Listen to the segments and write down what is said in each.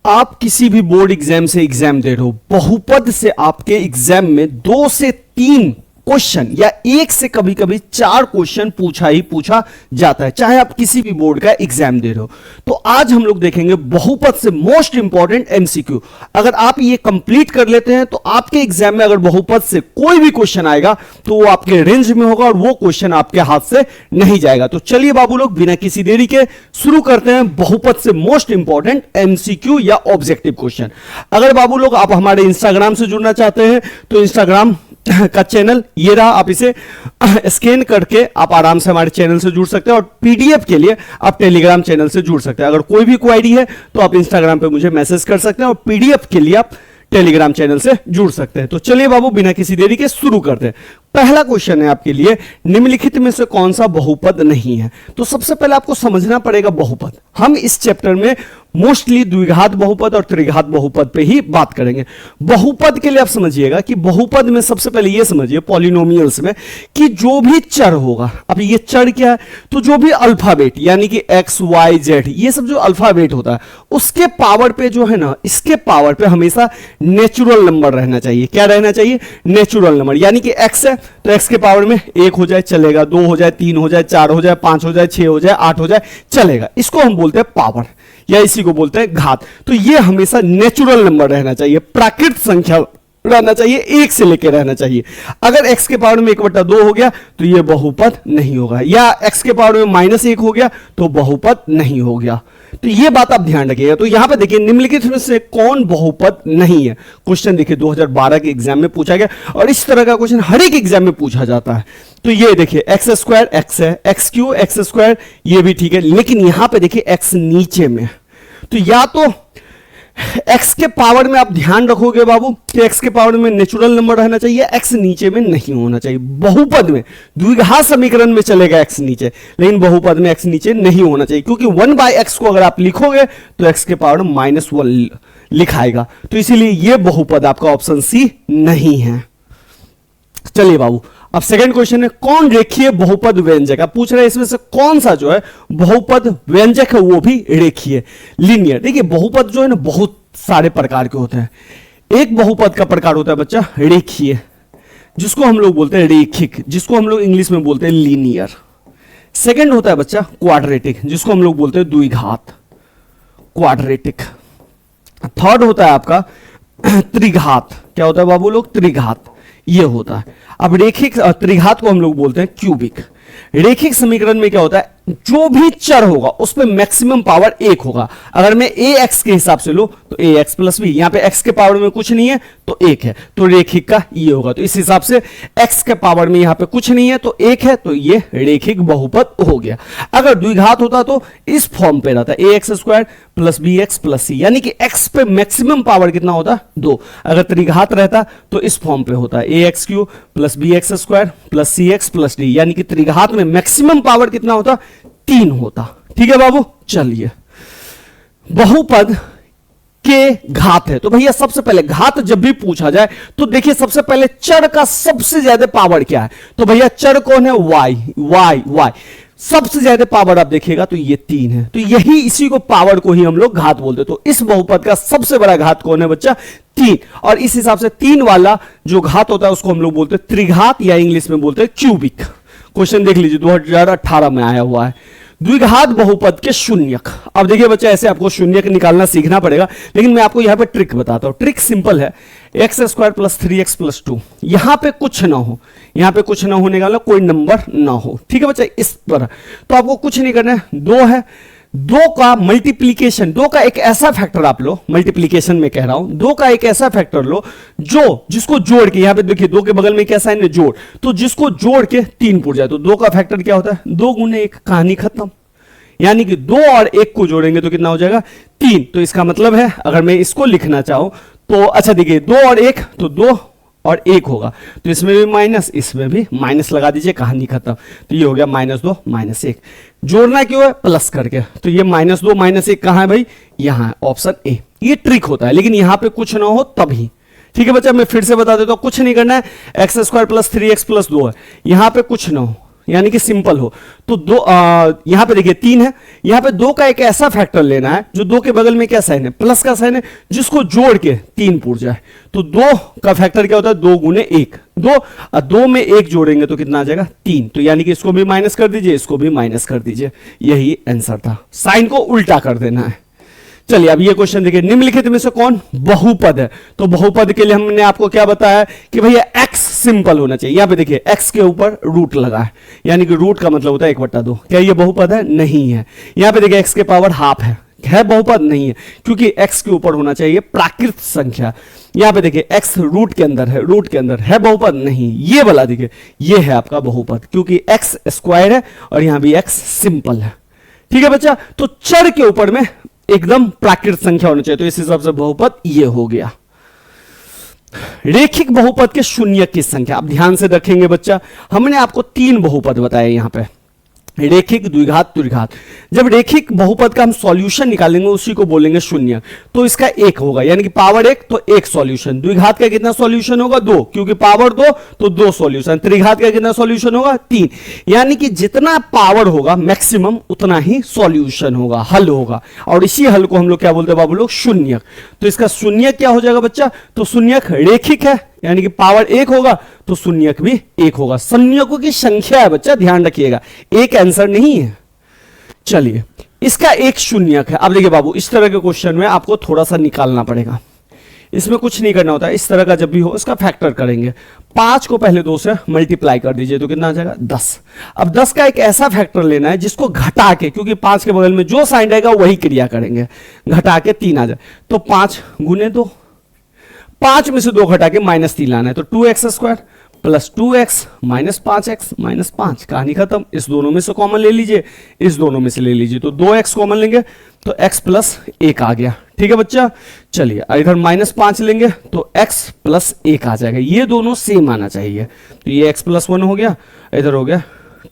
आप किसी भी बोर्ड एग्जाम से एग्जाम दे रहे हो, बहुपद से आपके एग्जाम में 2 से 3 क्वेश्चन या 1 से कभी कभी 4 क्वेश्चन पूछा ही पूछा जाता है, चाहे आप किसी भी बोर्ड का एग्जाम दे रहे हो। तो आज हम लोग देखेंगे बहुपद से मोस्ट इंपॉर्टेंट एमसीक्यू। अगर आप ये कंप्लीट कर लेते हैं तो आपके एग्जाम में अगर बहुपद से कोई भी क्वेश्चन आएगा तो वो आपके रेंज में होगा और वो क्वेश्चन आपके हाथ से नहीं जाएगा। तो चलिए बाबू लोग बिना किसी देरी के शुरू करते हैं बहुपद से मोस्ट इंपॉर्टेंट एमसीक्यू या ऑब्जेक्टिव क्वेश्चन। अगर बाबू लोग आप हमारे इंस्टाग्राम से जुड़ना चाहते हैं तो इंस्टाग्राम का चैनल ये रहा, आप इसे स्कैन करके आप आराम से हमारे चैनल से जुड़ सकते हैं। और पीडीएफ के लिए आप टेलीग्राम चैनल से जुड़ सकते हैं। अगर कोई भी क्वेरी है तो आप इंस्टाग्राम पे मुझे मैसेज कर सकते हैं और पीडीएफ के लिए आप टेलीग्राम चैनल से जुड़ सकते हैं। तो चलिए बाबू बिना किसी देरी के शुरू करते हैं। पहला क्वेश्चन है आपके लिए, निम्नलिखित में से कौन सा बहुपद नहीं है? तो सबसे पहले आपको समझना पड़ेगा बहुपद। हम इस चैप्टर में मोस्टली द्विघात बहुपद और त्रिघात बहुपद पे ही बात करेंगे। बहुपद के लिए आप समझिएगा कि बहुपद में सबसे पहले ये समझिए पॉलिनोमियल्स में कि जो भी चर होगा, अब ये चर क्या है? तो जो भी अल्फाबेट यानी कि एक्स वाई जेड ये सब जो अल्फाबेट होता है उसके पावर पे जो है ना, इसके पावर पे हमेशा नेचुरल नंबर रहना चाहिए। क्या रहना चाहिए? Natural number. यानी कि एक्स है तो एक्स के पावर में 1 हो जाए चलेगा, 2 हो जाए, 3 हो जाए, 4 हो जाए, 5 हो जाए, 6 हो जाए, 8 हो जाए चलेगा। इसको हम बोलते हैं पावर या इसी को बोलते हैं घात। तो ये हमेशा नेचुरल नंबर रहना चाहिए, प्राकृत संख्या रहना चाहिए, 1 से लेकर रहना चाहिए। अगर x के पावर में 1/2 हो गया तो ये बहुपद नहीं होगा, या x के पावर में -1 हो गया तो बहुपद नहीं हो गया। तो ये बात आप ध्यान रखिएगा। तो यहां पे देखिए निम्नलिखित में से कौन बहुपद नहीं है? क्वेश्चन देखिए 2012 के एग्जाम में पूछा गया और इस तरह का क्वेश्चन हर एक एग्जाम में पूछा जाता है। तो ये देखिए x² x है, x³ x², ये भी ठीक है, लेकिन यहां पे देखिए x नीचे में। तो या तो x के पावर में आप ध्यान रखोगे बाबू कि x के पावर में नेचुरल नंबर रहना चाहिए, x नीचे में नहीं होना चाहिए। बहुपद में द्विघात समीकरण में चलेगा x नीचे, लेकिन बहुपद में x नीचे नहीं होना चाहिए, क्योंकि 1/x को अगर आप लिखोगे तो x के पावर में -1 लिखाएगा। तो इसीलिए यह बहुपद आपका ऑप्शन सी नहीं है। चलिए बाबू अब सेकंड क्वेश्चन है, कौन रेखीय बहुपद व्यंजक? आप पूछ रहे हैं इसमें से कौन सा जो है बहुपद व्यंजक है वो भी रेखीय लीनियर। देखिए बहुपद जो है ना बहुत सारे प्रकार के होते हैं। एक बहुपद का प्रकार होता है बच्चा रेखीय, जिसको हम लोग बोलते हैं रेखिक, जिसको हम लोग इंग्लिश में बोलते हैं लीनियर। सेकंड होता है बच्चा क्वाड्रेटिक, जिसको हम लोग बोलते हैं द्विघात, क्वाड्रेटिक। थर्ड होता है आपका त्रिघात। क्या होता है बाबू लोग? त्रिघात ये होता है। अब रेखिक त्रिघात को हम लोग बोलते हैं क्यूबिक। रेखिक समीकरण में क्या होता है? जो भी चर होगा उस पे मैक्सिमम पावर 1 होगा। अगर मैं ax के हिसाब से लो तो ax + b, यहां पे x के पावर में कुछ नहीं है तो 1 है, तो रेखिक का ये होगा। तो इस हिसाब से x के पावर में यहां पे कुछ नहीं है तो 1 है, तो ये रेखिक बहुपद हो गया। अगर द्विघात होता तो इस फॉर्म पे रहता ax² + bx + c, यानी कि x पे मैक्सिमम पावर कितना होता? 2। अगर त्रिघात रहता तो इस फॉर्म पे होता ax³ + bx² + cx + d, यानी कि त्रिघात में मैक्सिमम पावर कितना होता? 3 होता। ठीक है बाबू। चलिए बहुपद के घात है, तो भैया सबसे पहले घात जब भी पूछा जाए तो देखिए सबसे पहले चर का सबसे ज्यादा पावर क्या है? तो भैया चर कौन है? y सबसे ज्यादा पावर आप देखिएगा तो ये 3 है। तो यही इसी को पावर को ही हम लोग घात बोलते हैं। तो इस बहुपद का सबसे बड़ा घात कौन है बच्चा? 3। और इस हिसाब से 3 वाला जो घात होता है उसको हम लोग बोलते हैं त्रिघात, या इंग्लिश में बोलते हैं क्यूबिक। क्वेश्चन देख लीजिए 2018 में आया हुआ है। द्विघात बहुपद के शून्यक। अब देखिए बच्चा ऐसे आपको शून्यक निकालना सीखना पड़ेगा, लेकिन मैं आपको यहां पे ट्रिक बताता हूं। ट्रिक सिंपल है, x² + 3x + 2। यहां पे कुछ ना हो, यहां पे कुछ ना होने वाला कोई नंबर ना हो। ठीक है बच्चा, इस पर तो आपको कुछ नहीं करना है। 2 है, 2 का मल्टीप्लीकेशन, 2 का एक ऐसा फैक्टर आप लो, मल्टीप्लीकेशन में कह रहा हूं, 2 का एक ऐसा फैक्टर लो जिसको जोड़ के, यहां पे देखिए 2 के बगल में क्या साइन है? जोड़। तो जिसको जोड़ के 3 पुर जाए तो 2 का फैक्टर क्या होता है? 2 × 1, कहानी खत्म। यानी कि 2 और 1 को जोड़ेंगे तो कितना हो जाएगा? 3। तो इसका मतलब है अगर मैं इसको लिखना चाहूं तो अच्छा देखिए 2 और 1 तो 2 और 1 होगा, तो इसमें भी माइनस, इसमें भी माइनस लगा दीजिए, कहानी खत्म। तो ये हो गया -2 -1। जोड़ना क्यों है? प्लस करके। तो ये -2 -1 कहां है भाई? यहां है, ऑप्शन ए। ये ट्रिक होता है, लेकिन यहां पे कुछ ना हो तभी। ठीक है बच्चा, मैं फिर से बता देता हूं, कुछ नहीं करना है। x² + 3x + 2 है, यहां पे कुछ ना हो, यानी कि सिंपल हो। तो दो यहां पे देखिए 3 है, यहां पे 2 का एक ऐसा फैक्टर लेना है जो 2 के बगल में क्या साइन है, प्लस का साइन है, जिसको जोड़ के 3 पूर जाए। तो 2 का फैक्टर क्या होता है, 2 गुने 1, 2 और 2 में 1 जोड़ेंगे तो कितना आ जाएगा 3। तो यानी कि इसको भी माइनस कर दीजिए, इसको भी माइनस कर दीजिए, यही आंसर था। साइन को उल्टा कर देना है। चलिए अब ये क्वेश्चन देखिए, निम्नलिखित में से कौन बहुपद है। तो बहुपद के लिए हमने आपको क्या बताया कि भैया x सिंपल होना चाहिए। यहां पे देखिए x के ऊपर रूट लगा है, यानी कि रूट का मतलब होता है 1/2। क्या ये बहुपद है, नहीं है। यहां पे देखिए x के पावर हाफ है बहुपद, नहीं है, क्योंकि x के ऊपर होना चाहिए प्राकृत संख्या। यहां पे देखिए x रूट के अंदर है, रूट के अंदर है बहुपद, नहीं। ये वाला देखिए, ये है आपका बहुपद, क्योंकि x स्क्वायर है और यहां भी x सिंपल है। ठीक है बच्चा, तो चर के ऊपर में एकदम प्राकृत संख्या होनी चाहिए, तो इस हिसाब से बहुपद ये हो गया। रेखिक बहुपद के शून्य की संख्या, अब ध्यान से रखेंगे बच्चा, हमने आपको 3 बहुपद बताए यहां पे, रेखिक, द्विघात, त्रिघात। जब रेखिक बहुपद का हम सॉल्यूशन निकालेंगे उसी को बोलेंगे शून्य, तो इसका 1 होगा, यानी कि पावर 1 तो 1 सॉल्यूशन। द्विघात का कितना सॉल्यूशन होगा, 2, क्योंकि पावर 2 तो 2 सॉल्यूशन। त्रिघात का कितना सॉल्यूशन होगा, 3, यानी कि जितना पावर होगा मैक्सिमम उतना ही सॉल्यूशन होगा, हल होगा। और इसी हल को हम लोग क्या बोलते हैं बाबू लोग, शून्यक। तो इसका शून्यक क्या हो जाएगा बच्चा, तो शून्यक रेखिक है, यानी कि पावर 1 होगा तो शून्यक भी 1 होगा। शून्यकों की संख्या है बच्चा, ध्यान रखिएगा, एक आंसर नहीं है। चलिए इसका एक शून्यक है। अब देखिए बाबू, इस तरह के क्वेश्चन में आपको थोड़ा सा निकालना पड़ेगा, इसमें कुछ नहीं करना होता है। इस तरह का जब भी हो इसका फैक्टर करेंगे। 5 को पहले 2 से मल्टीप्लाई कर दीजिए तो कितना आ जाएगा, 10। अब 10 का एक ऐसा फैक्टर लेना है जिसको घटा के, क्योंकि 5 के बगल में जो साइन रहेगा वही क्रिया करेंगे, घटा के 3 आ जाए। तो 5 गुने 2, 5 में से 2 घटा के -3 लाना है, तो 2x² plus 2x minus 5x minus 5, कहानी खत्म। इस दोनों में से कॉमन ले लीजिए, इस दोनों में से ले लीजिए, तो 2x कॉमन लेंगे तो x प्लस 1 आ गया। ठीक है बच्चा, चलिए इधर -5 लेंगे तो x प्लस 1 आ जाएगा। ये दोनों सेम आना चाहिए, तो ये x प्लस 1 हो गया, इधर हो गया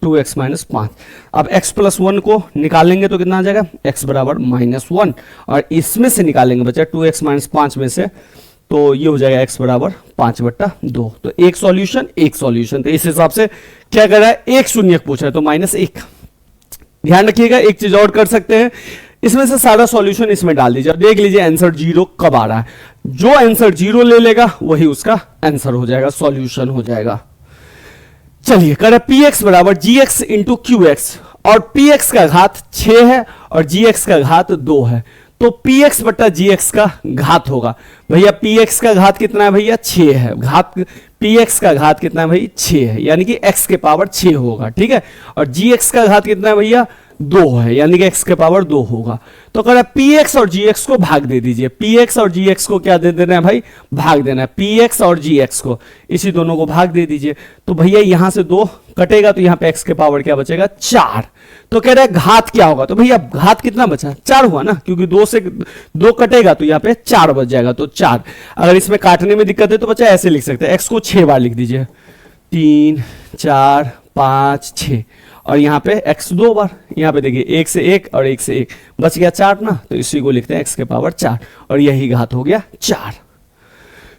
2x माइनस 5। अब x प्लस 1 को निकालेंगे तो कितना आ जाएगा, x बराबर -1, और इसमें से निकालेंगे बच्चा 2x माइनस 5 में से, तो ये हो जाएगा x बराबर 5/2। तो एक सॉल्यूशन, एक सॉल्यूशन। तो इस हिसाब से क्या कर रहा है, एक शून्यक पूछ रहा है तो -1। ध्यान रखिएगा, एक चीज और कर सकते हैं, इसमें से सारा सॉल्यूशन इसमें डाल दीजिए, देख लीजिए आंसर 0 कब आ रहा है। जो आंसर 0 ले लेगा वही उसका आंसर हो जाएगा, सॉल्यूशन हो जाएगा। चलिए कर px बराबर gx इंटू qx, और px का घात 6 है और gx का घात 2 है, तो px बट्टा gx का घात होगा। भैया px का घात कितना है भैया, 6 है, घात px का घात कितना है भाई, 6 है, यानी कि x के पावर 6 होगा। ठीक है, और gx का घात कितना है भैया, 2 है, यानी कि x के पावर 2 होगा। तो कह रहा है px और gx को भाग दे दीजिए, px और gx को क्या दे देना है भाई, भाग देना है, px और gx को, इसी दोनों को भाग दे दीजिए। तो भैया यहां से 2 कटेगा तो यहां पे x के पावर क्या बचेगा, 4। तो कह रहा है घात क्या होगा, तो भैया घात कितना बचा, 4 हुआ ना, क्योंकि 2 से 2 कटेगा तो यहाँ पे 4 बच जाएगा, तो 4। अगर इसमें काटने में दिक्कत है तो बच्चा ऐसे लिख सकते हैं, x को 6 बार लिख दीजिए, 3 4 5 6, और यहाँ पे x 2 बार, यहाँ पे देखिए 1 से 1 और 1 से 1 बच गया 4 ना, तो इसी को लिखते हैं x के पावर 4, और यही घात हो गया 4।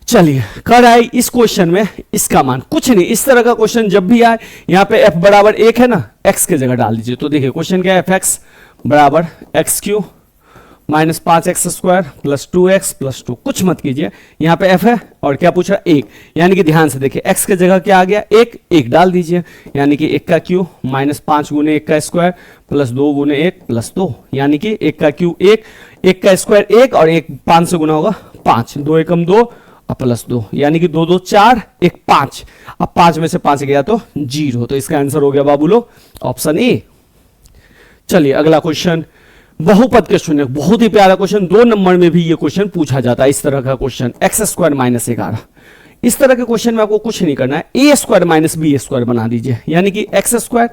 चलिए कर आए इस क्वेश्चन में इसका मान कुछ नहीं, इस तरह का क्वेश्चन जब भी आए यहाँ पे f बराबर 1 है ना, x के जगह डाल दीजिए। तो देखिए क्वेश्चन क्या है, fx बराबर x³ minus 5x² plus 2x plus 2, कुछ मत कीजिए, यहाँ पे f है और क्या पूछ रहा है 1, यानी कि ध्यान से देखिए x के जगह क्या आ गया 1, 1 डाल दीजिए, यानी कि 1 का क्यूब माइनस 5 गुने 1 का स्क्वायर प्लस 2 गुने 1 प्लस 2, यानी कि 1 का क्यूब 1, 1 का स्क्वायर 1 और 1 5 से गुना होगा 5, 2 एकम 2 और प्लस 2, यानी कि 2 2 4 1 5। अब 5 में से 5 गया तो 0, तो इसका आंसर हो गया बाबू लोग ऑप्शन ए। चलिए अगला क्वेश्चन, बहुपद के शून्य, बहुत ही प्यारा क्वेश्चन, 2 नंबर में भी ये क्वेश्चन पूछा जाता है। इस तरह का क्वेश्चन x² माइनस 11, इस तरह के क्वेश्चन में आपको कुछ नहीं करना है, a² माइनस b² बना दीजिए, यानी कि x²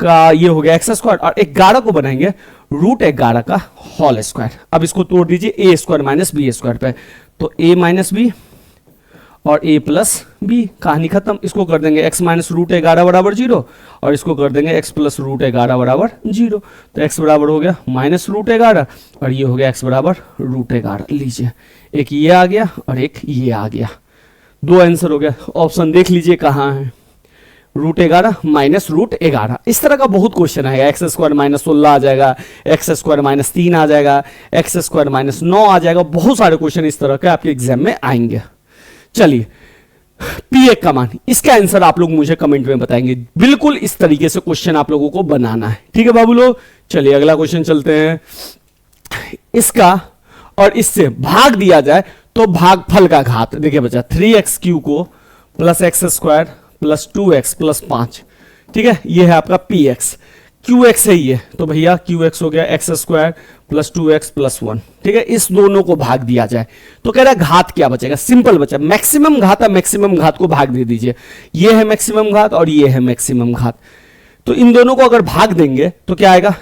का ये हो गया x² और 11 को बनाएंगे √11 का होल स्क्वायर। अब इसको तोड़ दीजिए a² माइनस b² पे, तो a माइनस बी और a प्लस बी, कहानी खत्म। इसको कर देंगे x माइनस √11 बराबर 0 और इसको कर देंगे x प्लस √11 बराबर 0, तो x बराबर हो गया माइनस √11 और ये हो गया x बराबर √11। लीजिए एक ये आ गया और एक ये आ गया, 2 आंसर हो गया। ऑप्शन देख लीजिए कहाँ है, √11 माइनस √11। इस तरह का बहुत क्वेश्चन आएगा। एक्स स्क्वायर माइनस 16 आ जाएगा, एक्स स्क्वायर माइनस 3 आ जाएगा, एक्स स्क्वायर माइनस 9 आ जाएगा। बहुत सारे क्वेश्चन इस तरह के आपके एग्जाम में आएंगे। चलिए, P1 का मान, इसका आंसर आप लोग मुझे कमेंट में बताएंगे। बिल्कुल इस तरीके से क्वेश्चन आप लोगों को बनाना है, ठीक है बाबू लोग। चलिए अगला क्वेश्चन चलते हैं। इसका और इससे भाग दिया जाए तो भागफल का घात, देखिए बच्चा 3x³ को plus x square plus 2x plus 5, ठीक है, ये है आपका Px। qx है ये, तो भैया qx हो गया x square plus 2x plus 1, ठीक है। इस दोनों को भाग दिया जाए तो कह रहा है घात क्या बचेगा। सिंपल बच्चा, मैक्सिमम घात है, मैक्सिमम घात को भाग दे दीजिए। ये है मैक्सिमम घात और ये है मैक्सिमम घात, तो इन दोनों को अगर भाग देंगे तो क्या आएगा,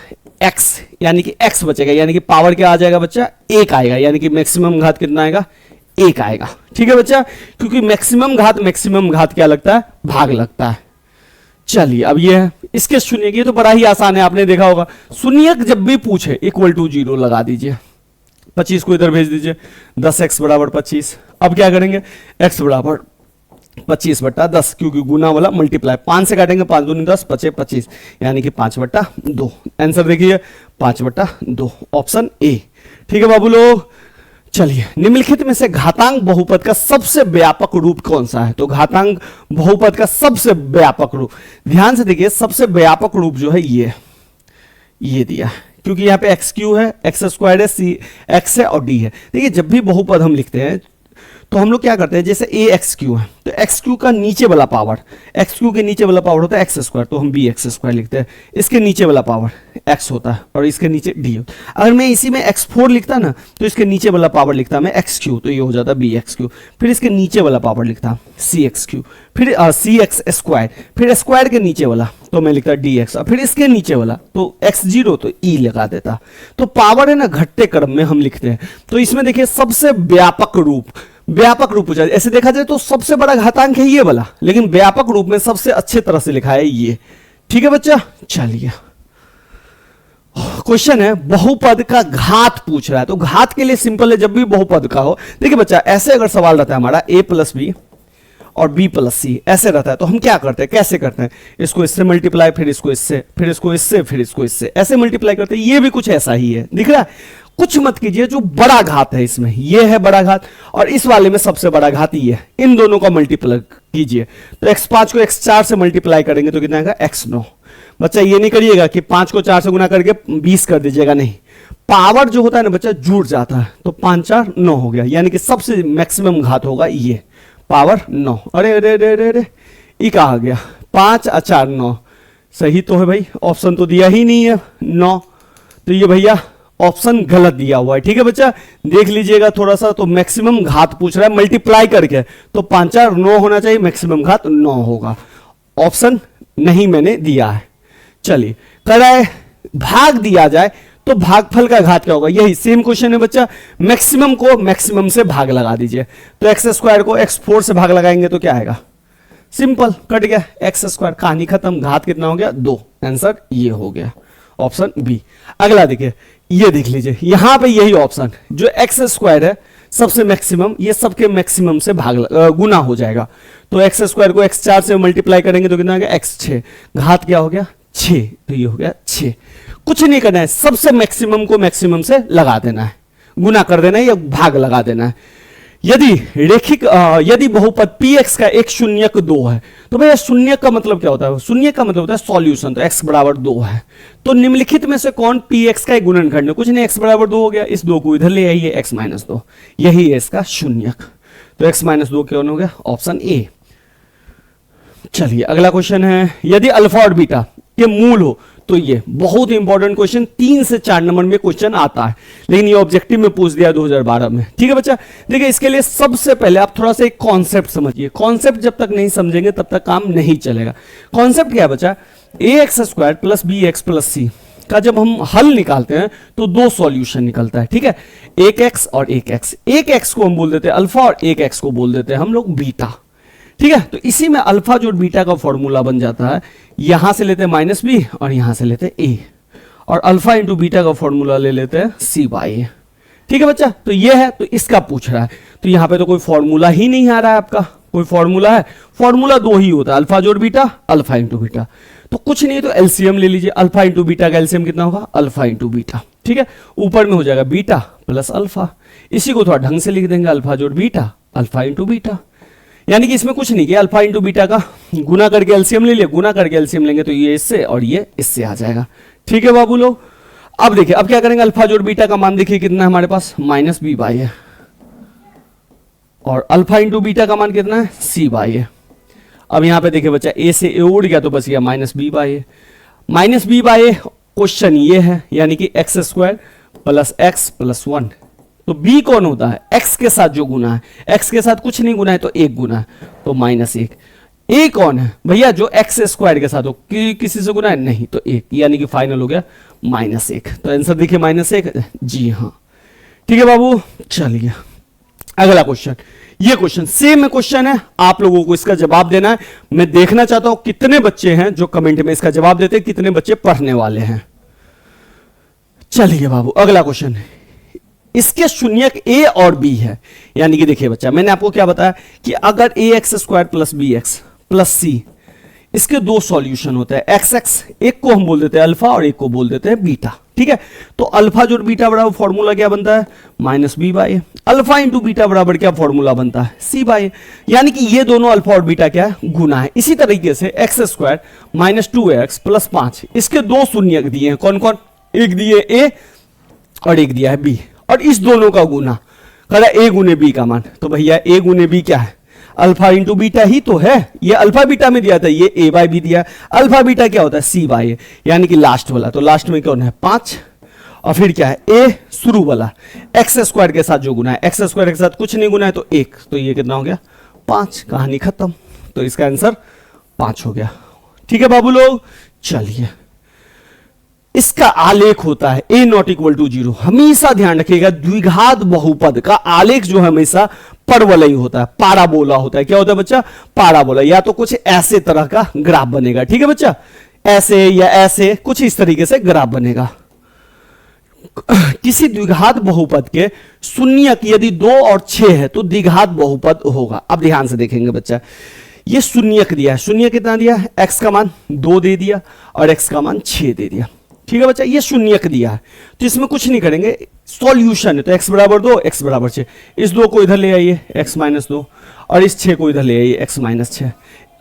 x, यानी कि x बचेगा, यानी कि पावर क्या आ जाएगा बच्चा, 1 आएगा, यानी कि मैक्सिमम घात कितना आएगा, 1 आएगा, ठीक है बच्चा। क्योंकि मैक्सिमम घात क्या लगता है, भाग लगता है। चलिए अब ये है इसके शून्य की, तो बड़ा ही आसान है, आपने देखा होगा। शून्यक जब भी पूछे इक्वल टू 0 लगा दीजिए, 25 को इधर भेज दीजिए, 10x बराबर 25। अब क्या करेंगे, x बराबर 25/10, क्योंकि गुना वाला मल्टीप्लाई, 5 से काटेंगे, 5 दूनी 10, 5 25, यानी कि 5/2। आंसर देखिए 5/2, ऑप्शन ए, ठीक है बाबू लोग। चलिए, निम्नलिखित में से घातांक बहुपद का सबसे व्यापक रूप कौन सा है। तो घातांक बहुपद का सबसे व्यापक रूप, ध्यान से देखिए, सबसे व्यापक रूप जो है ये दिया है, क्योंकि यहाँ पे x³ है, एक्स स्क्वायर है, सी x है और d है। देखिए जब भी बहुपद हम लिखते हैं तो हम लोग क्या करते हैं, जैसे ax³ है तो x³ का नीचे वाला पावर, x³ के नीचे वाला पावर होता है x², तो हम bx² लिखते हैं। इसके नीचे वाला पावर x होता है और इसके नीचे d होता है। अगर मैं इसी में x4 लिखता ना तो इसके नीचे वाला पावर लिखता मैं x³, तो ये हो जाता bx³। फिर इसके नीचे वाला पावर लिखता cx³, फिर cx², फिर स्क्वायर के नीचे वाला तो मैं लिखता dx, और फिर इसके नीचे वाला तो x0, तो e लगा देता। तो पावर है ना घटते क्रम में हम लिखते हैं। तो इसमें देखिए सबसे व्यापक रूप पूछा, ऐसे देखा जाए तो सबसे बड़ा घातांक है ये वाला, लेकिन व्यापक रूप में सबसे अच्छे तरह से लिखा है ये, ठीक है बच्चा। चलिए क्वेश्चन है बहुपद का घात पूछ रहा है, तो घात के लिए सिंपल है, जब भी बहुपद का हो, देखिए बच्चा ऐसे अगर सवाल रहता है हमारा a + b और b + c ऐसे रहता है, तो हम क्या करते हैं, कैसे करते हैं, इसको इससे मल्टीप्लाई, फिर इसको इससे, फिर इसको इससे, फिर इसको इससे, ऐसे मल्टीप्लाई करते हैं। ये भी कुछ ऐसा ही है, दिख रहा है। कुछ मत कीजिए, जो बड़ा घात है इसमें ये है बड़ा घात, और इस वाले में सबसे बड़ा घात ये है, इन दोनों का मल्टीप्लाई कीजिए। तो x5 को x4 से मल्टीप्लाई करेंगे तो कितना आएगा, x9। बच्चा ये नहीं करिएगा कि 5 को 4 से गुना करके 20 कर दीजिएगा, नहीं, पावर जो होता है ना बच्चा जुड़ जाता है, तो 5 4 9 हो गया, यानी कि सबसे मैक्सिमम घात होगा ये, पावर 9। अरे अरे अरे अरे अरे, ये कहा गया 5 और 4 9, सही तो है भाई, ऑप्शन तो दिया ही नहीं है 9, तो ये भैया ऑप्शन गलत दिया हुआ है, ठीक है बच्चा, देख लीजिएगा थोड़ा सा। तो मैक्सिमम घात पूछ रहा है मल्टीप्लाई करके, तो 5 4 9 होना चाहिए, मैक्सिमम घात 9 होगा, ऑप्शन नहीं मैंने दिया है। चलिए कह रहा है भाग दिया जाए तो भागफल का घात क्या होगा, यही सेम क्वेश्चन है बच्चा। मैक्सिमम को मैक्सिमम से भाग लगा दीजिए, तो x² को x4 से भाग लगाएंगे तो क्या आएगा, सिंपल कट गया, x², कहानी खत्म। घात कितना हो गया, 2, आंसर ये हो गया, ऑप्शन बी। अगला देखिए, ये देख लीजिए यहां पे यही ऑप्शन जो x² है सबसे मैक्सिमम, ये सबके मैक्सिमम से गुना हो जाएगा, तो x² को x4 से मल्टीप्लाई करेंगे तो कितना आ गया, x6, घात क्या हो गया 6, तो ये हो गया 6। कुछ नहीं करना है, सबसे मैक्सिमम को मैक्सिमम से लगा देना है, गुना कर देना है या भाग लगा देना है। यदि बहुपद Px का एक शून्यक 2 है, तो भैया शून्यक का मतलब क्या होता है, शून्यक का मतलब होता है सॉल्यूशन, तो x बराबर 2 है, तो निम्नलिखित में से कौन Px का एक गुणनखंड है, कुछ नहीं, x बराबर 2 हो गया, इस 2 को इधर ले आइए, x - 2, यही है इसका शून्यक, तो x - 2 कौन हो गया, ऑप्शन ए। चलिए अगला क्वेश्चन है, यदि अल्फा और बीटा के मूल हो, तो ये बहुत इंपॉर्टेंट क्वेश्चन, 3 से 4 नंबर में क्वेश्चन आता है, लेकिन ये ऑब्जेक्टिव में पूछ दिया 2012 में, ठीक है बच्चा। देखिए इसके लिए सबसे पहले आप थोड़ा सा एक कॉन्सेप्ट समझिए, कॉन्सेप्ट जब तक नहीं समझेंगे तब तक काम नहीं चलेगा। कॉन्सेप्ट क्या है बच्चा, ax² + bx + c का जब हम हल निकालते हैं तो 2 सॉल्यूशन निकलता है, ठीक है, एक x और एक x। एक x को हम बोल देते हैं अल्फा और एक x को बोल देते हैं हम लोग बीटा, ठीक है। तो इसी में अल्फा जो बीटा का फॉर्मूला बन जाता है, यहां से लेते हैं -b और यहां से लेते हैं a, और अल्फा इंटू बीटा का फॉर्मूला ले लेते हैं c/a, ठीक है बच्चा। तो ये है, तो इसका पूछ रहा है, तो यहां पे तो कोई फॉर्मूला ही नहीं आ रहा है आपका, कोई फॉर्मूला है? फॉर्मूला दो ही होता है, अल्फा जोड़ बीटा, अल्फा इंटू बीटा। तो कुछ नहीं तो एलसीएम ले लीजिए, अल्फा इंटू बीटा का एलसीएम कितना होगा? Alpha into beta. ठीक है, ऊपर में हो जाएगा बीटा प्लस अल्फा, इसी को थोड़ा ढंग से लिख देंगे, अल्फा जोड़ बीटा, अल्फा इंटू बीटा। यानी कि इसमें कुछ नहीं किया, अल्फा इंटू बीटा का गुना करके एलसीएम ले लिया, गुना करके एलसीएम लेंगे तो ये इससे और ये इससे आ जाएगा। ठीक है बाबू लोग, अब देखिए अब क्या करेंगे, अल्फा जोड़ बीटा का मान देखिए कितना है हमारे पास, माइनस बी बाई है, और अल्फा इंटू बीटा का मान कितना है? सी बाई है। अब यहां पे देखिए बच्चा, ए से ए उड़ गया तो बच गया minus b by a. Minus b by a question ये है, यानी कि x square plus x plus one. तो b कौन होता है? x के साथ जो गुना है, x के साथ कुछ नहीं गुना है तो एक गुना है, तो माइनस एक। a कौन है भैया? जो x स्क्वायर के साथ हो, किसी से गुना है नहीं, तो एक, यानी कि फाइनल हो गया माइनस एक। तो आंसर देखिए माइनस एक, जी हाँ। ठीक है बाबू, चलिए अगला क्वेश्चन। ये क्वेश्चन सेम क्वेश्चन है, आप लोगों को इसका जवाब देना है। मैं देखना चाहता हूं कितने बच्चे हैं जो कमेंट में इसका जवाब देते हैं, कितने बच्चे पढ़ने वाले हैं। चलिए बाबू अगला क्वेश्चन है, इसके शून्यक a और b है। यानी कि देखिए बच्चा, मैंने आपको क्या बताया कि अगर A X square plus B X plus C, इसके दो सॉल्यूशन होते हैं, एक्स एक्स, एक को हम बोल देते हैं अल्फा और एक को बोल देते हैं बीटा। ठीक है, तो अल्फा जोड़ बीटा बराबर फॉर्मूला क्या बनता है? Minus b by a. Alpha into beta बराबर क्या फॉर्मूला बनता है? C by a. यानी कि ये दोनों अल्फा और बीटा क्या है? गुना है। इसी तरीके से x square minus 2x plus 5, इसके दो शून्यक दिए हैं, कौन कौन? एक दिए ए और एक दिया है बी, और इस दोनों का गुना करा ए गुने बी का मान। तो भैया ए गुने बी क्या है? अल्फा इंटू बीटा ही तो है। ये अल्फा बीटा में दिया था, ये ए बाई बी दिया। अल्फा बीटा क्या होता है? सी बाई ए, यानी कि लास्ट वाला। तो लास्ट में कौन है? 5, और फिर क्या है? ए शुरू वाला, एक्स स्क्वायर के साथ जो गुना है, एक्स स्क्वायर के साथ कुछ नहीं गुना है तो एक, तो ये कितना हो गया? 5। कहानी खत्म। तो इसका आंसर 5 हो गया। ठीक है बाबू लोग, चलिए इसका आलेख होता है a नॉट इक्वल टू 0। हमेशा ध्यान रखिएगा, द्विघात बहुपद का आलेख जो हमेशा परवलय होता है, पाराबोला होता है। क्या होता है बच्चा? पाराबोला। या तो कुछ ऐसे तरह का ग्राफ बनेगा, ठीक है बच्चा, ऐसे या ऐसे, कुछ इस तरीके से ग्राफ बनेगा। किसी द्विघात बहुपद के शून्यक यदि 2 और 6 है तो द्विघात बहुपद होगा। अब ध्यान से देखेंगे बच्चा, ये शून्यक दिया है, शून्य कितना दिया है? x का मान 2 दे दिया और x का मान 6 दे दिया। ठीक है बच्चा, ये शून्यक दिया है तो इसमें कुछ नहीं करेंगे, सॉल्यूशन है। तो x बराबर 2, x बराबर 6, इस 2 को इधर ले आइए x माइनस 2, और इस 6 को इधर ले आइए x माइनस 6।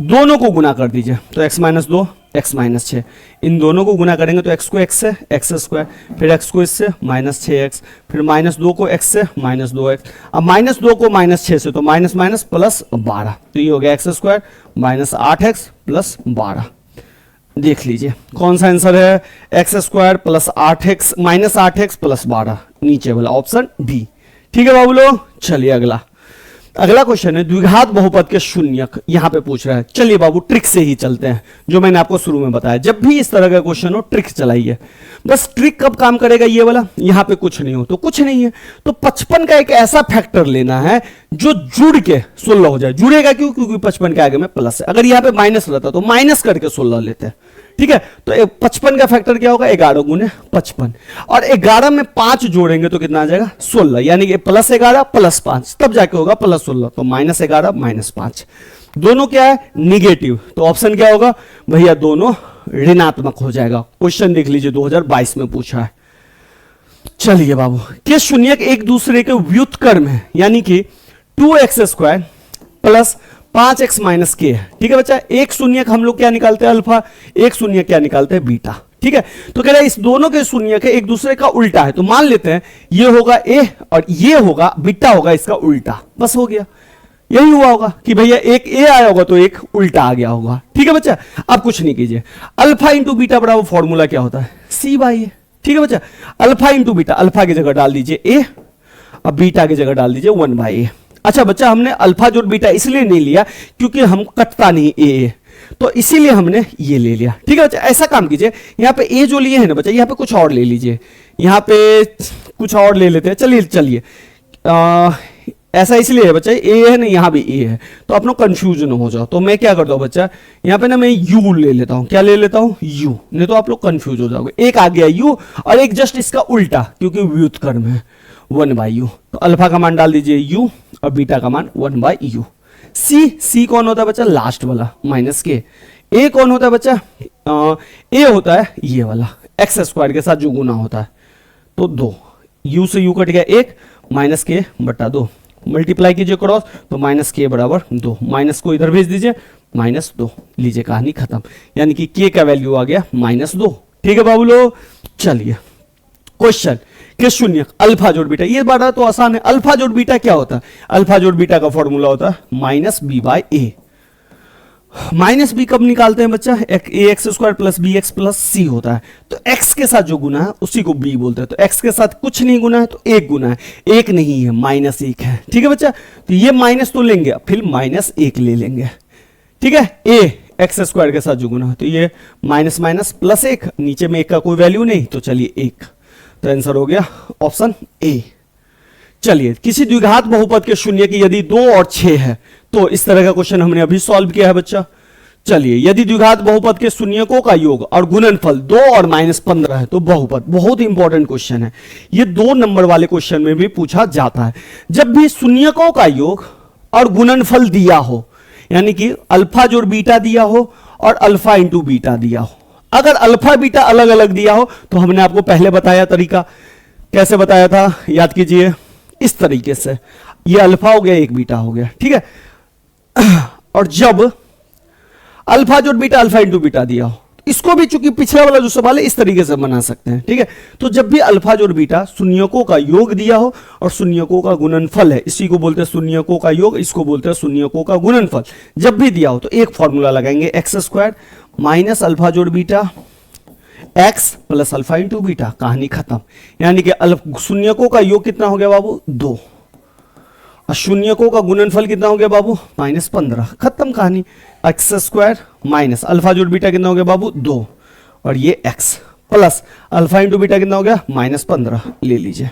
दोनों को गुना कर दीजिए, तो x माइनस 2, x माइनस 6, इन दोनों को गुना करेंगे तो x को x से x स्क्वायर, फिर x को इससे माइनस 6x, फिर माइनस 2 को x से माइनस 2x, अब माइनस 2 को माइनस 6 से, तो माइनस माइनस प्लस 12, तो ये हो गया x square minus 8x plus 12। देख लीजिए कौन सा आंसर है? X square plus 8x minus 8x plus 12, नीचे वाला ऑप्शन डी। ठीक है बाबू लोग, चलिए अगला क्वेश्चन है द्विघात बहुपद के शून्यक, यहां पे पूछ रहा है। चलिए बाबू ट्रिक से ही चलते हैं, जो मैंने आपको शुरू में बताया, जब भी इस तरह का क्वेश्चन हो ट्रिक चलाइए। बस ट्रिक कब काम करेगा? ये वाला, यहां पे कुछ नहीं हो तो कुछ नहीं है, तो 55 का एक ऐसा फैक्टर लेना है जो जुड़ के 16 हो जाए। जुड़ेगा क्यों? क्योंकि 55 के आगे में प्लस है। अगर यहां पे माइनस रहता तो माइनस करके 16 लेते हैं। ठीक है, तो 55 का फैक्टर क्या होगा? 11 गुने 55, और 11 में 5 जोड़ेंगे तो कितना आ जाएगा? 16, यानी कि प्लस 11 प्लस 5, तब जाके होगा प्लस 16। तो माइनस 11 माइनस 5, दोनों क्या है? निगेटिव। तो ऑप्शन क्या होगा भैया? दोनों ऋणात्मक हो जाएगा। क्वेश्चन देख लीजिए, 2022 में पूछा है। चलिए बाबू, के शून्यक एक दूसरे के व्युत्क्रम है, यानी कि 2x square plus 5x minus के है। ठीक है बच्चा, एक शून्यक हम लोग क्या निकालते हैं? अल्फा, एक शून्यक क्या निकालते हैं? बीटा। ठीक है, तो कह रहा है इस दोनों के शून्यक एक दूसरे का उल्टा है, तो मान लेते हैं ये होगा a और ये होगा बीटा, होगा इसका उल्टा। बस हो गया, यही हुआ होगा कि भैया एक a आया होगा तो एक उल्टा आ गया होगा। ठीक है बच्चा, अब कुछ नहीं कीजिए, अल्फा इंटू बीटा बराबर फॉर्मूला क्या होता है? c बाई ए। ठीक है बच्चा, अल्फा इंटू बीटा, अल्फा की जगह डाल दीजिए a, अब बीटा की जगह डाल दीजिए 1 बाई ए। अच्छा बच्चा, हमने अल्फा जोड़ बीटा इसलिए नहीं लिया क्योंकि हम कटता नहीं ए, तो इसीलिए हमने ये ले लिया। ठीक है बच्चा, ऐसा काम कीजिए, यहाँ पे ए जो लिए है ना बच्चा, यहाँ पे कुछ और ले लीजिए, यहाँ पे कुछ और ले लेते हैं। चलिए ऐसा इसलिए है बच्चा, ए है ना, यहाँ भी ए है, तो आप लोग कंफ्यूज न हो जाओ। तो मैं क्या करता हूँ बच्चा, यहाँ पे ना मैं यू ले लेता हूँ। क्या ले लेता हूँ? यू, नहीं तो आप लोग कंफ्यूज हो जाओगे। एक आ गया यू और एक जस्ट इसका उल्टा, क्योंकि व्युत्क्रम है 1 बाई यू। तो अल्फा का मान डाल दीजिए यू और बीटा का मान 1 बाई यू। सी कौन होता है बच्चा, लास्ट वाला माइनस के। ए कौन होता है बच्चा, ए होता है ये वाला एक्स स्क्वायर के साथ जो गुना होता है, तो 2, यू से यू कट गया 1, माइनस के बटा 2, मल्टीप्लाई कीजिए क्रॉस तो माइनस के बराबर 2, माइनस को इधर भेज दीजिए -2, लीजिए कहानी खत्म। यानी कि के का वैल्यू आ गया -2। ठीक है बाबू लोग, चलिए क्वेश्चन के शून्य अल्फा जोड़ बीटा, ये बड़ा तो आसान है। अल्फा जोड़ बीटा क्या होता है, अल्फा जोड़ बीटा का फॉर्मूला होता है -b/a। माइनस बी कब निकालते हैं बच्चा, A X square plus B X plus C होता है, तो एक्स के साथ जो गुना है उसी को बी बोलते हैं। तो एक्स के साथ कुछ नहीं गुना है तो एक गुना है, एक नहीं है -1 है। ठीक है बच्चा, तो ये माइनस तो लेंगे फिर -1 ले लेंगे। ठीक है, ए एक्स स्क्वायर के साथ जो गुना है तो ये माइनस माइनस प्लस 1, नीचे में 1 का कोई वैल्यू नहीं तो चलिए 1, तो आंसर हो गया ऑप्शन ए। चलिए, किसी द्विघात बहुपद के शून्य की यदि 2 और 6 है, तो इस तरह का क्वेश्चन हमने अभी सॉल्व किया है बच्चा। चलिए, यदि द्विघात बहुपद के शून्यकों का योग और गुणनफल 2 और -15 है तो बहुपद, बहुत इंपॉर्टेंट क्वेश्चन है ये, 2 नंबर वाले क्वेश्चन में भी पूछा जाता है। जब भी शून्यकों का योग और गुणनफल दिया हो, यानी कि अल्फा जोड़ बीटा दिया हो और अल्फा इंटू बीटा दिया हो, अगर अल्फा बीटा अलग अलग दिया हो तो हमने आपको पहले बताया तरीका, कैसे बताया था याद कीजिए, इस तरीके से, ये अल्फा हो गया एक बीटा हो गया। ठीक है, और जब अल्फा जोड़ बीटा अल्फा इंटू बीटा दिया हो, इसको भी चूंकि पिछला वाला जो सवाल है इस तरीके से बना सकते हैं। ठीक है, तो जब भी अल्फा जोड़ बीटा शून्यकों का योग दिया हो और शून्यकों का गुणनफल है, इसी को बोलते हैं शून्यकों का योग, इसको बोलते हैं शून्यकों का गुणनफल, जब भी दिया हो तो एक फॉर्मूला लगाएंगे, एक्स स्क्वायर माइनस अल्फा जोड़ beta x plus alpha into beta, कहानी खत्म। यानी कि शून्यकों का योग कितना हो गया बाबू, 2, और शून्यकों का गुणनफल कितना हो गया बाबू, -15, खत्म कहानी। एक्स स्क्वायर माइनस अल्फा जोड़ बीटा कितना हो गया बाबू, 2, और ये x plus alpha into beta कितना हो गया, -15, ले लीजिए।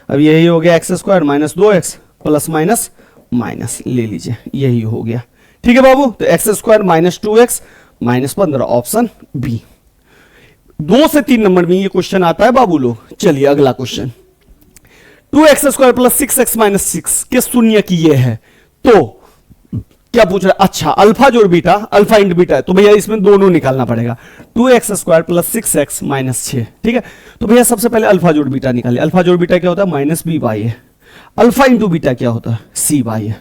अब यही हो गया x square minus 2x plus minus minus, ले लीजिए यही हो गया। ठीक है बाबू, तो x square minus 2x -15, option B. 2 से 3 नंबर में ये क्वेश्चन आता है बाबू लोग। चलिए अगला question, 2x square plus 6x minus 6 के शून्य की ये है, तो क्या पूछ रहा है, अच्छा अल्फा जोड़ बीटा अल्फा इंटू बीटा है, तो भैया इसमें दोनों निकालना पड़ेगा, 2x square plus 6x minus 6। ठीक है, तो भैया सबसे पहले अल्फा जोड़ बीटा निकालिए। अल्फा जोड़ बीटा क्या होता है, -b/a। अल्फा इंटू बीटा क्या होता है, c/a।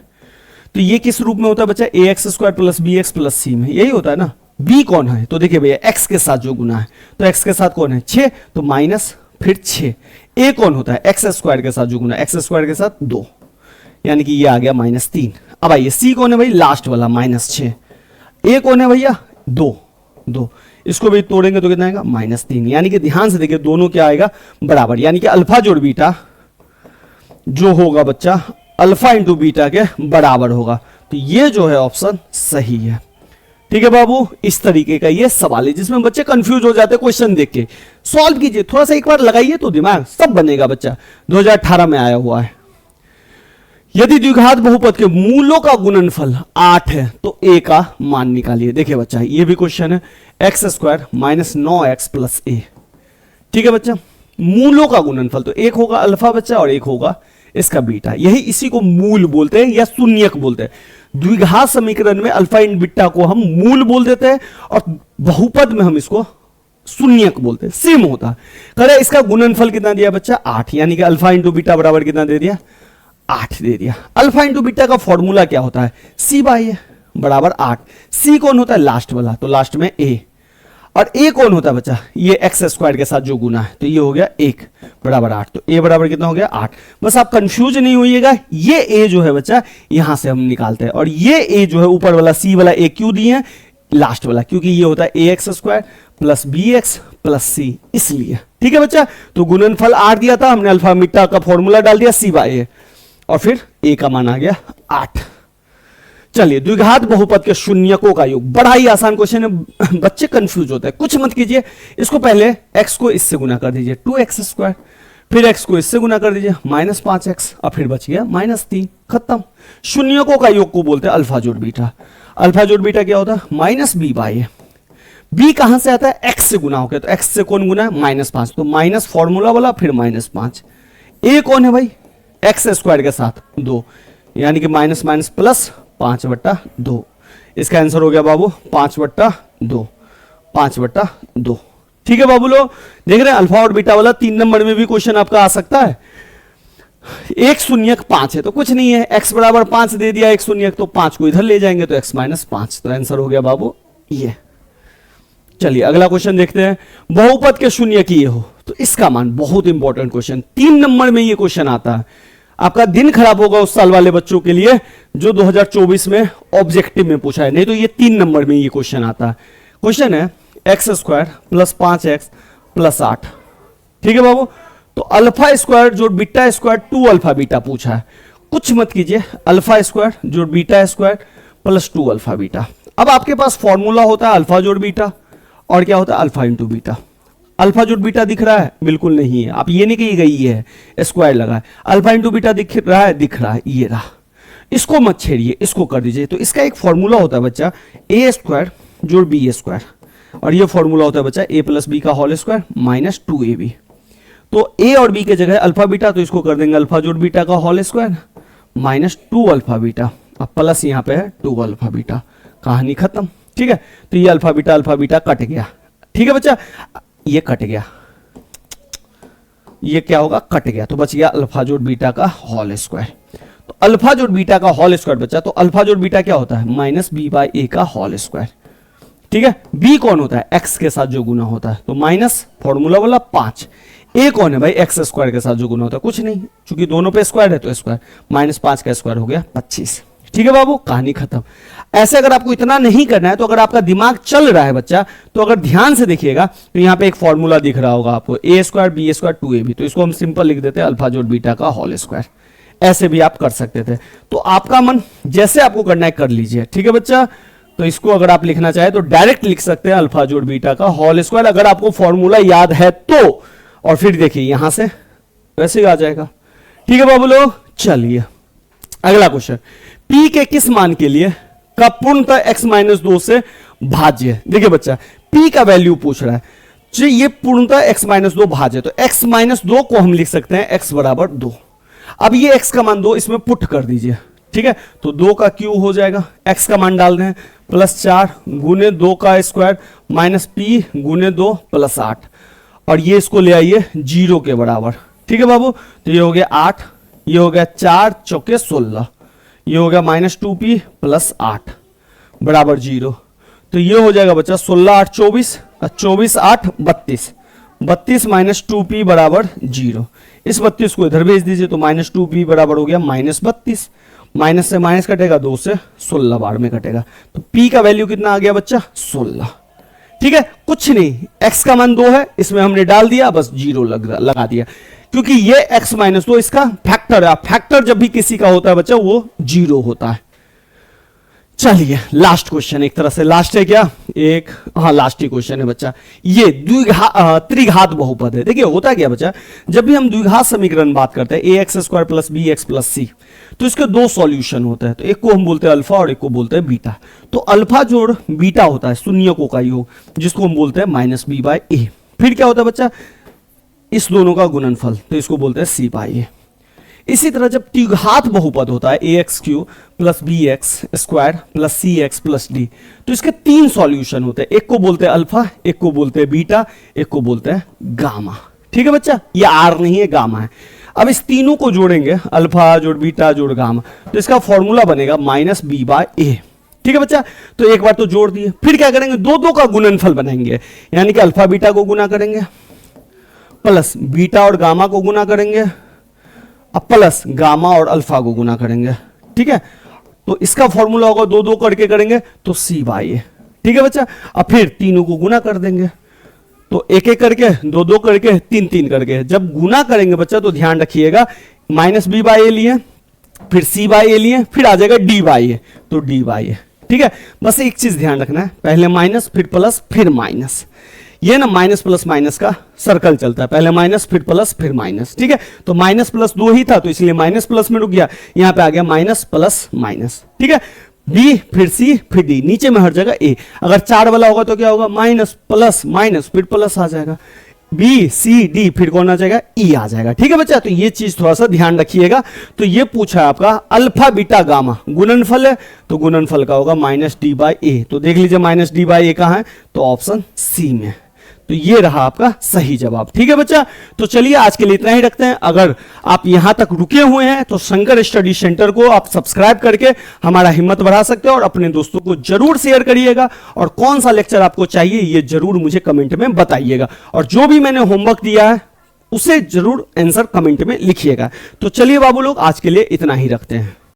तो ये किस रूप में होता है बच्चा, ax square plus bx plus c में, यही होता है ना। b कौन है, तो देखिए भैया x के साथ जो गुना है, तो x के साथ कौन है 6, तो माइनस फिर 6। a कौन होता है, एक्स स्क्वायर के साथ जो गुना, एक्स स्क्वायर के साथ 2, यानी कि ये आ गया -3। अब आइए c कौन है भाई, लास्ट वाला -6। a कौन है भैया, 2, इसको भी तोड़ेंगे तो कितना आएगा -3। यानी कि ध्यान से देखिए दोनों क्या आएगा बराबर, यानी कि अल्फा जोड़ बीटा जो होगा बच्चा अल्फा इंटू बीटा के बराबर होगा, तो ये जो है ऑप्शन सही है। ठीक है बाबू, इस तरीके का ये सवाल है जिसमें बच्चे कंफ्यूज हो जाते हैं क्वेश्चन देख के। सॉल्व कीजिए, थोड़ा सा एक बार लगाइए तो दिमाग सब बनेगा बच्चा। 2018 में आया हुआ है। यदि द्विघात बहुपद के मूलों का गुणनफल 8 है तो a का मान निकालिए। देखिए बच्चा ये भी क्वेश्चन है, x square minus 9x plus a। ठीक है बच्चा, मूलों का गुणनफल तो एक होगा अल्फा बच्चा और एक होगा इसका बीटा, यही इसी को मूल बोलते हैं या शून्यक बोलते हैं। द्विघात समीकरण में अल्फा इन बीटा को हम मूल बोल देते हैं और बहुपद में हम इसको शून्यक बोलते हैं, सेम होता है। करे इसका गुणनफल कितना दिया बच्चा 8, यानी कि अल्फा इंटू बीटा बराबर कितना दे दिया 8 दे दिया। अल्फा इंटू बीटा का फॉर्मूला क्या होता है, c/a बराबर 8। c कौन होता है, लास्ट वाला, तो लास्ट में a, और a कौन होता है बच्चा, ये एक्स स्क्वायर के साथ जो गुना है, तो ये हो गया 1 बराबर 8, तो a बराबर कितना हो गया 8। बस आप कंफ्यूज नहीं होइएगा, ये a जो है बच्चा यहां से हम निकालते हैं, और ये a जो है ऊपर वाला c वाला a क्यों दिए हैं, लास्ट वाला, क्योंकि ये होता है ax square plus bx plus c, इसलिए। ठीक है बच्चा, तो गुणनफल 8 दिया था, हमने अल्फा बीटा का फॉर्मूला डाल दिया c/a, और फिर a का मान आ गया 8। चलिए, द्विघात बहुपद के शून्यकों का योग, बड़ा ही आसान क्वेश्चन है, बच्चे कंफ्यूज होते हैं। कुछ मत कीजिए, इसको पहले x को इससे गुना कर दीजिए 2x स्क्वायर, फिर x को इससे गुना कर दीजिए -5x, और फिर बच गया -3, खत्म। शून्यकों का योग को बोलते हैं अल्फा जोड़ बीटा। अल्फा जोड़ बीटा क्या होता है, -b/a। b कहां से आता है, x से गुना हो गया, तो x से कौन गुना है -5, तो माइनस फॉर्मूला वाला फिर -5। a कौन है भाई, एक्स स्क्वायर के साथ 2, यानी कि माइनस माइनस प्लस 5/2। इसका आंसर हो गया बाबू 5/2, 5/2। ठीक है बाबू लोग, देख रहे हैं अल्फा और बीटा वाला 3 नंबर में भी क्वेश्चन आपका आ सकता है। 1 शून्यक 5 है तो कुछ नहीं है, x बराबर 5 दे दिया 1 शून्यक, तो 5 को इधर ले जाएंगे तो x माइनस 5, तो आंसर हो गया बाबू ये। चलिए अगला क्वेश्चन देखते हैं। बहुपद के शून्य की ये हो तो इसका मान, बहुत इंपॉर्टेंट क्वेश्चन, 3 नंबर में ये क्वेश्चन आता है। आपका दिन खराब होगा उस साल वाले बच्चों के लिए जो 2024 में ऑब्जेक्टिव में पूछा है, नहीं तो ये 3 नंबर में ये क्वेश्चन आता है। क्वेश्चन है x² + 5x + 8। ठीक है बाबू, तो अल्फा स्क्वायर जोड़ बीटा स्क्वायर 2 अल्फा बीटा पूछा है। कुछ मत कीजिए, अल्फा स्क्वायर जोड़ beta square plus 2 alpha beta. अब आपके पास फॉर्मूला होता है अल्फा जोड़ बीटा, और क्या होता है अल्फा इंटू बीटा। अल्फा जोड़ बीटा दिख रहा है? बिल्कुल नहीं है, आप ये नहीं कहिएगा ये है, स्क्वायर लगा है। अल्फा इंटू बीटा दिख रहा है? दिख रहा है, ये रहा। इसको मत छेड़िए, इसको कर दीजिए। तो इसका एक फॉर्मूला होता है बच्चा a² जोड़ b², और ये फॉर्मूला होता है बच्चा a + b का होल स्क्वायर माइनस 2ab। तो a और b के जगह अल्फा बीटा, तो इसको कर देंगे अल्फा जोड़ बीटा का whole square minus 2 alpha beta, अब प्लस यहाँ पे है 2 अल्फा बीटा। कहानी खत्म। ठीक है, तो ये अल्फा बीटा कट गया। ठीक है बच्चा, ये कट गया, ये क्या होगा कट गया, तो बच गया अल्फा जोड़ बीटा का होल स्क्वायर। तो अल्फा जोड़ बीटा का होल स्क्वायर बच्चा, तो अल्फा जोड़ बीटा क्या होता है माइनस b/a का होल स्क्वायर। ठीक है, b कौन होता है x के साथ जो गुना होता है, तो माइनस फॉर्मूला वाला 5। a कौन है भाई x² के साथ जो गुना होता है, कुछ नहीं, क्योंकि दोनों पे स्क्वायर है तो स्क्वायर, -5 का स्क्वायर हो गया 25। ठीक है बाबू, कहानी खत्म। ऐसे अगर आपको इतना नहीं करना है, तो अगर आपका दिमाग चल रहा है बच्चा, तो अगर ध्यान से देखिएगा तो यहाँ पे एक फॉर्मूला दिख रहा होगा आपको a² b² 2ab, तो इसको हम सिंपल लिख देते हैं अल्फा जोड़ बीटा का होल स्क्वायर। ऐसे भी आप कर सकते थे, तो आपका मन जैसे आपको करना है कर लीजिए। ठीक है बच्चा, तो इसको अगर आप लिखना चाहे तो डायरेक्ट लिख सकते हैं अल्फा जोड़ बीटा का होल स्क्वायर, अगर आपको फॉर्मूला याद है तो। और फिर देखिए यहां से वैसे ही आ जाएगा। ठीक है बाबू लोग, चलिए अगला क्वेश्चन। p के किस मान के लिए का पूर्णतः x-2 से भाज्य। देखिए बच्चा, p का वैल्यू पूछ रहा है, जो ये पूर्णतः x-2 भाज्य, तो x-2 को हम लिख सकते हैं x बराबर 2। अब ये x का मान 2 इसमें पुट कर दीजिए। ठीक है, तो 2 का क्यूब हो जाएगा, x का मान डाल दें +4 गुने 2 का स्क्वायर माइनस p गुने 2 + 8, और ये इसको ले आइए 0 के बराबर। ठीक है बाबू, तो ये हो गया 8, ये हो गया 4 चौके 16, ये हो गया -2p + 8 बराबर 0। तो ये हो जाएगा बच्चा 16 8 24, 24 8 32, 32 -2p बराबर 0। इस 32 को इधर भेज दीजिए, तो -2p बराबर हो गया -32। माइनस से माइनस कटेगा, 2 से 16 बार में कटेगा, तो p का वैल्यू कितना आ गया बच्चा 16। ठीक है, कुछ नहीं, x का मान 2 है, इसमें हमने डाल दिया, बस 0 लगा दिया, क्योंकि ये x-2 इसका फैक्टर है। फैक्टर जब भी किसी का होता है बच्चा वो 0 होता है। चलिए लास्ट क्वेश्चन, एक तरह से लास्ट है क्या, एक हाँ लास्ट ही क्वेश्चन है बच्चा। ये त्रिघात बहुपद है। देखिए होता क्या बच्चा, जब भी हम द्विघात समीकरण बात करते हैं ax² + bx + c, तो इसके 2 सॉल्यूशन होते हैं, तो एक को हम बोलते हैं अल्फा और एक को बोलते हैं बीटा। तो अल्फा जोड़ बीटा होता है शून्यकों का योग, जिसको हम बोलते हैं -b/a। फिर क्या होता है बच्चा, इस दोनों का गुणनफल, तो इसको बोलते हैं c/a। इसी तरह जब त्रिघात बहुपद होता है ax³ + bx² + cx + d, तो इसके 3 सॉल्यूशन होते हैं, एक को बोलते हैं अल्फा, एक को बोलते हैं बीटा, एक को बोलते हैं गामा। ठीक है बच्चा, ये आर नहीं है, गामा है। अब इस तीनों को जोड़ेंगे, अल्फा जोड़ बीटा जोड़ गामा, तो इसका फॉर्मूला बनेगा -b/a। ठीक है बच्चा, तो एक बार तो जोड़ दिए, फिर क्या करेंगे, 2 का गुणनफल बनाएंगे, यानी कि अल्फा बीटा को गुना करेंगे प्लस बीटा और गामा को गुना करेंगे, अब प्लस गामा और अल्फा को गुना करेंगे। ठीक है, तो इसका फॉर्मूला होगा 2 करके करेंगे तो c/a। ठीक है बच्चा, अब फिर तीनों को गुना कर देंगे, तो एक करके 2 करके 3 करके। जब गुना करेंगे बच्चा तो ध्यान रखिएगा, -b/a लिए, फिर c/a लिए, फिर आ जाएगा d/a, तो d/a। ठीक है, बस एक चीज ध्यान रखना है, पहले माइनस फिर प्लस फिर माइनस, ये ना माइनस प्लस माइनस का सर्कल चलता है, पहले माइनस फिर प्लस फिर माइनस। ठीक है, तो माइनस प्लस 2 ही था, तो इसलिए माइनस प्लस में रुक गया, यहां पे आ गया माइनस प्लस माइनस। ठीक है, b फिर c फिर d, नीचे में हर जगह a। अगर 4 वाला होगा तो क्या होगा, माइनस प्लस माइनस फिर प्लस आ जाएगा, बी सी डी, फिर कौन आ जाएगा, ई आ जाएगा। ठीक है बच्चा, तो ये चीज थोड़ा सा ध्यान रखिएगा। तो ये पूछा है आपका अल्फा बीटा गामा गुणनफल है, तो गुणनफल का होगा माइनस डी बाई ए। तो देख लीजिए माइनस डी बाई ए कहां है, तो ऑप्शन सी में। तो ये रहा आपका सही जवाब। ठीक है बच्चा, तो चलिए आज के लिए इतना ही रखते हैं। अगर आप यहां तक रुके हुए हैं तो शंकर स्टडी सेंटर को आप सब्सक्राइब करके हमारा हिम्मत बढ़ा सकते हो और अपने दोस्तों को जरूर शेयर करिएगा। और कौन सा लेक्चर आपको चाहिए ये जरूर मुझे कमेंट में बताइएगा। और जो भी मैंने होमवर्क दिया है उसे जरूर आंसर कमेंट में लिखिएगा। तो चलिए बाबू लोग आज के लिए इतना ही रखते हैं।